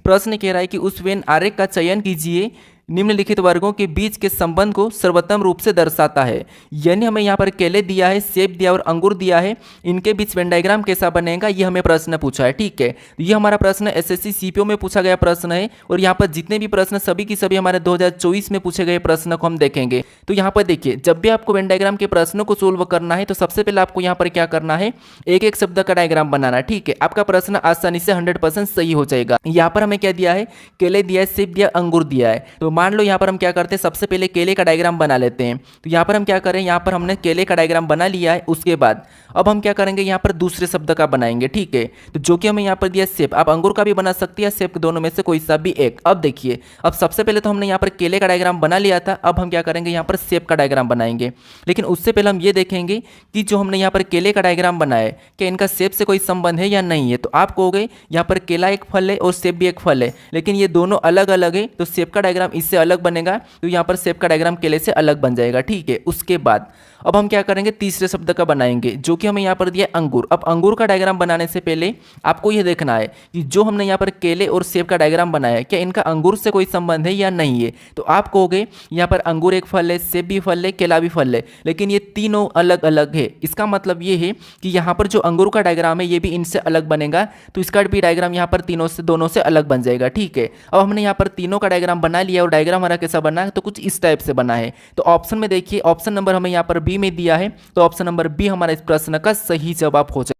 प्रश्न कह रहा है कि उस वेन आरेख का चयन कीजिए निम्नलिखित वर्गों के बीच के संबंध को सर्वोत्तम रूप से दर्शाता है। यानी हमें यहाँ पर केले दिया है, सेब दिया और अंगूर दिया है, इनके बीच वेन डायग्राम कैसा बनेगा ये हमें प्रश्न पूछा है। ठीक है, ये हमारा प्रश्न एसएससी सीपीओ में पूछा गया प्रश्न है और यहाँ पर जितने भी प्रश्न सभी की सभी हमारे 2024 में पूछे गए प्रश्न को हम देखेंगे। तो यहाँ पर देखिए, जब भी आपको वेन डायग्राम के प्रश्नों को सोल्व करना है तो सबसे पहले आपको यहाँ पर क्या करना है, एक एक शब्द का डायग्राम बनाना। ठीक है, आपका प्रश्न आसानी से 100% सही हो जाएगा। यहाँ पर हमें क्या दिया है, केले दिया है, सेब दिया, अंगूर दिया है। तो मान लो यहाँ पर हम क्या करते हैं, सबसे पहले केले का डायग्राम बना लेते हैं। तो यहाँ पर हम क्या करें, यहाँ पर हमने केले का डायग्राम बना लिया है। उसके बाद अब हम क्या करेंगे, यहाँ पर दूसरे शब्द का बनाएंगे। ठीक है, तो जो कि हमें यहाँ पर दिया सेब, आप अंगूर का भी बना सकते हैं, सेब के दोनों में से कोई सा भी एक। अब देखिए, अब सबसे पहले तो हमने यहाँ पर केले का डायग्राम बना लिया था, अब हम क्या करेंगे, यहाँ पर सेब का डायग्राम बनाएंगे। लेकिन उससे पहले हम ये देखेंगे कि जो हमने यहाँ पर केले का डायग्राम बनाया है, क्या इनका सेब से कोई संबंध है या नहीं है। तो आप कहोगे यहाँ पर केला एक फल है और सेब भी एक फल है, लेकिन ये दोनों अलग अलग है, तो सेब का डायग्राम इससे अलग बनेगा, तो यहाँ पर सेब का डायग्राम केले से अलग बन जाएगा। ठीक है, उसके बाद अब हम क्या करेंगे, तीसरे शब्द का बनाएंगे जो कि हमें यहाँ पर दिया अंगूर। अब अंगूर का डायग्राम बनाने से पहले आपको यह देखना है कि जो हमने यहाँ पर केले और सेब का डायग्राम बनाया है, क्या इनका अंगूर से कोई संबंध है या नहीं है। तो आप कहोगे यहाँ पर अंगूर एक फल है, सेब भी फल है, केला भी फल है, लेकिन ये तीनों अलग अलग है। इसका मतलब ये है कि यहाँ पर जो अंगूर का डायग्राम है ये भी इनसे अलग बनेगा, तो इसका भी डायग्राम यहाँ पर दोनों से अलग बन जाएगा। ठीक है, अब हमने यहाँ पर तीनों का डायग्राम बना लिया और डायग्राम हमारा कैसा बना है, तो कुछ इस टाइप से बना है। तो ऑप्शन में देखिए, ऑप्शन नंबर हमें यहाँ पर बी में दिया है, तो ऑप्शन नंबर बी हमारा इस प्रश्न का सही जवाब हो जाएगा।